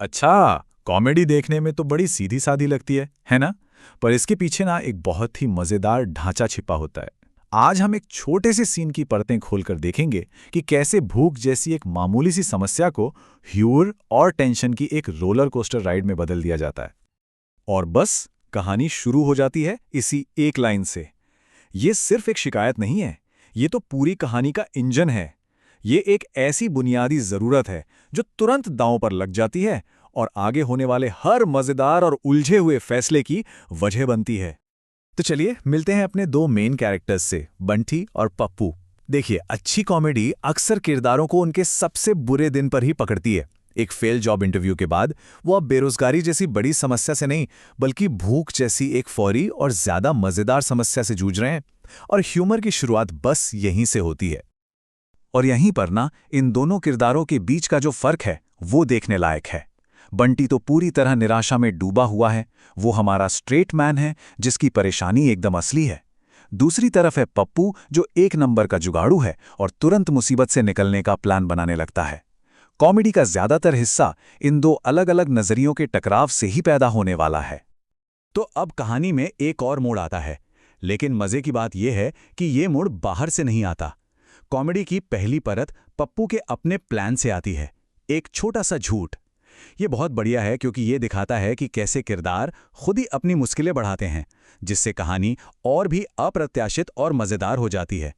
अच्छा, कॉमेडी देखने में तो बड़ी सीधी सादी लगती है ना? पर इसके पीछे ना एक बहुत ही मजेदार ढांचा छिपा होता है। आज हम एक छोटे से सीन की परतें खोलकर देखेंगे कि कैसे भूख जैसी एक मामूली सी समस्या को ह्यूर और टेंशन की एक रोलर कोस्टर राइड में बदल दिया जाता है। और बस कहानी शुरू हो जाती है इसी एक लाइन से। ये सिर्फ एक शिकायत नहीं है, ये तो पूरी कहानी का इंजन है। ये एक ऐसी बुनियादी जरूरत है जो तुरंत दांव पर लग जाती है और आगे होने वाले हर मजेदार और उलझे हुए फैसले की वजह बनती है। तो चलिए मिलते हैं अपने दो मेन कैरेक्टर्स से, बंटी और पप्पू। देखिए, अच्छी कॉमेडी अक्सर किरदारों को उनके सबसे बुरे दिन पर ही पकड़ती है। एक फेल जॉब इंटरव्यू के बाद वो अब बेरोजगारी जैसी बड़ी समस्या से नहीं, बल्कि भूख जैसी एक फौरी और ज्यादा मजेदार समस्या से जूझ रहे हैं। और ह्यूमर की शुरुआत बस यहीं से होती है। और यहीं पर ना इन दोनों किरदारों के बीच का जो फर्क है वो देखने लायक है। बंटी तो पूरी तरह निराशा में डूबा हुआ है, वो हमारा स्ट्रेट मैन है जिसकी परेशानी एकदम असली है। दूसरी तरफ है पप्पू, जो एक नंबर का जुगाड़ू है और तुरंत मुसीबत से निकलने का प्लान बनाने लगता है। कॉमेडी का ज्यादातर हिस्सा इन दो अलग अलग नजरियों के टकराव से ही पैदा होने वाला है। तो अब कहानी में एक और मोड़ आता है, लेकिन मजे की बात यह है कि ये मोड़ बाहर से नहीं आता। कॉमेडी की पहली परत पप्पू के अपने प्लान से आती है, एक छोटा सा झूठ। ये बहुत बढ़िया है क्योंकि ये दिखाता है कि कैसे किरदार खुद ही अपनी मुश्किलें बढ़ाते हैं, जिससे कहानी और भी अप्रत्याशित और मजेदार हो जाती है।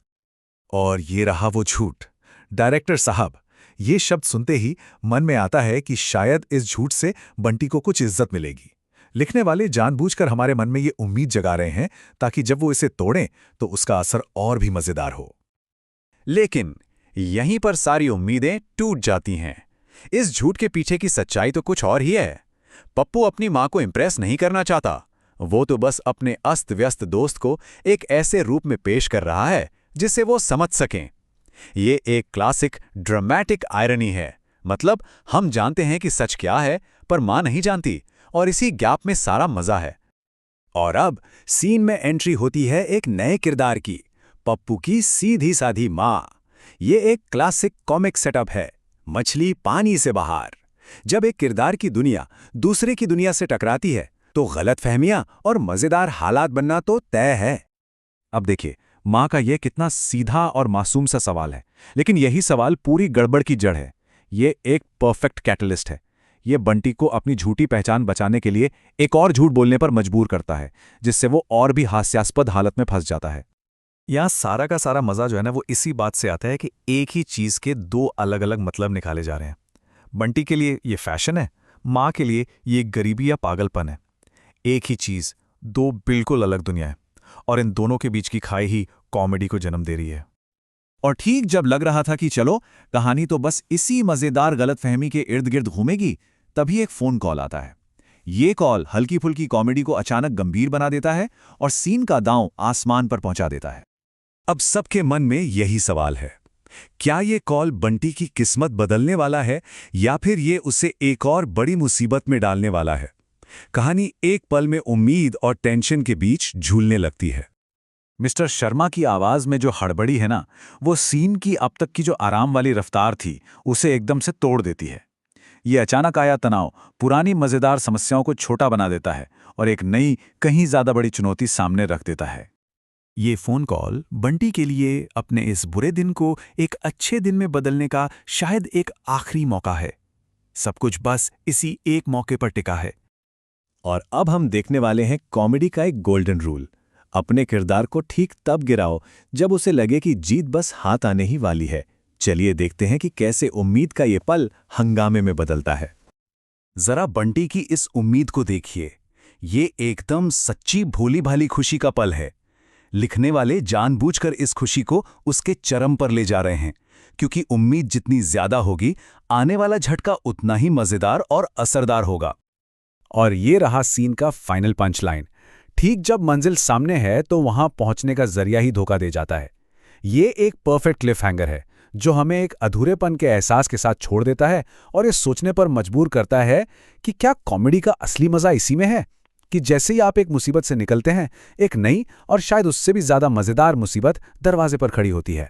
और ये रहा वो झूठ। डायरेक्टर साहब, ये शब्द सुनते ही मन में आता है कि शायद इस झूठ से बंटी को कुछ इज्जत मिलेगी। लिखने वाले जानबूझकर हमारे मन में ये उम्मीद जगा रहे हैं ताकि जब वो इसे तोड़ें तो उसका असर और भी मजेदार हो। लेकिन यहीं पर सारी उम्मीदें टूट जाती हैं। इस झूठ के पीछे की सच्चाई तो कुछ और ही है। पप्पू अपनी मां को इंप्रेस नहीं करना चाहता, वो तो बस अपने अस्त व्यस्त दोस्त को एक ऐसे रूप में पेश कर रहा है जिसे वो समझ सकें। ये एक क्लासिक ड्रामेटिक आयरनी है। मतलब हम जानते हैं कि सच क्या है, पर मां नहीं जानती, और इसी गैप में सारा मजा है। और अब सीन में एंट्री होती है एक नए किरदार की, पप्पू की सीधी साधी मां। ये एक क्लासिक कॉमिक सेटअप है, मछली पानी से बाहर। जब एक किरदार की दुनिया दूसरे की दुनिया से टकराती है तो गलतफहमियां और मजेदार हालात बनना तो तय है। अब देखिए, मां का यह कितना सीधा और मासूम सा सवाल है, लेकिन यही सवाल पूरी गड़बड़ की जड़ है। ये एक परफेक्ट कैटलिस्ट है। ये बंटी को अपनी झूठी पहचान बचाने के लिए एक और झूठ बोलने पर मजबूर करता है, जिससे वो और भी हास्यास्पद हालत में फंस जाता है। यहाँ सारा का सारा मजा जो है ना, वो इसी बात से आता है कि एक ही चीज के दो अलग अलग मतलब निकाले जा रहे हैं। बंटी के लिए ये फैशन है, माँ के लिए ये गरीबी या पागलपन है। एक ही चीज, दो बिल्कुल अलग दुनिया है, और इन दोनों के बीच की खाई ही कॉमेडी को जन्म दे रही है। और ठीक जब लग रहा था कि चलो कहानी तो बस इसी मजेदार गलतफहमी के इर्द गिर्द घूमेगी, तभी एक फोन कॉल आता है। ये कॉल हल्की फुल्की कॉमेडी को अचानक गंभीर बना देता है और सीन का दांव आसमान पर पहुंचा देता है। अब सबके मन में यही सवाल है, क्या ये कॉल बंटी की किस्मत बदलने वाला है या फिर ये उसे एक और बड़ी मुसीबत में डालने वाला है? कहानी एक पल में उम्मीद और टेंशन के बीच झूलने लगती है। मिस्टर शर्मा की आवाज में जो हड़बड़ी है ना, वो सीन की अब तक की जो आराम वाली रफ्तार थी उसे एकदम से तोड़ देती है। ये अचानक आया तनाव पुरानी मजेदार समस्याओं को छोटा बना देता है और एक नई, कहीं ज्यादा बड़ी चुनौती सामने रख देता है। ये फोन कॉल बंटी के लिए अपने इस बुरे दिन को एक अच्छे दिन में बदलने का शायद एक आखिरी मौका है। सब कुछ बस इसी एक मौके पर टिका है। और अब हम देखने वाले हैं कॉमेडी का एक गोल्डन रूल। अपने किरदार को ठीक तब गिराओ जब उसे लगे कि जीत बस हाथ आने ही वाली है। चलिए देखते हैं कि कैसे उम्मीद का ये पल हंगामे में बदलता है। जरा बंटी की इस उम्मीद को देखिए। ये एकदम सच्ची भोली भाली खुशी का पल है। लिखने वाले जानबूझकर इस खुशी को उसके चरम पर ले जा रहे हैं, क्योंकि उम्मीद जितनी ज्यादा होगी, आने वाला झटका उतना ही मजेदार और असरदार होगा। और ये रहा सीन का फाइनल पंच लाइन। ठीक जब मंजिल सामने है तो वहां पहुंचने का जरिया ही धोखा दे जाता है। ये एक परफेक्ट क्लिफ हैंगर है जो हमें एक अधूरेपन के एहसास के साथ छोड़ देता है और ये सोचने पर मजबूर करता है कि क्या कॉमेडी का असली मजा इसी में है कि जैसे ही आप एक मुसीबत से निकलते हैं, एक नई और शायद उससे भी ज्यादा मजेदार मुसीबत दरवाजे पर खड़ी होती है।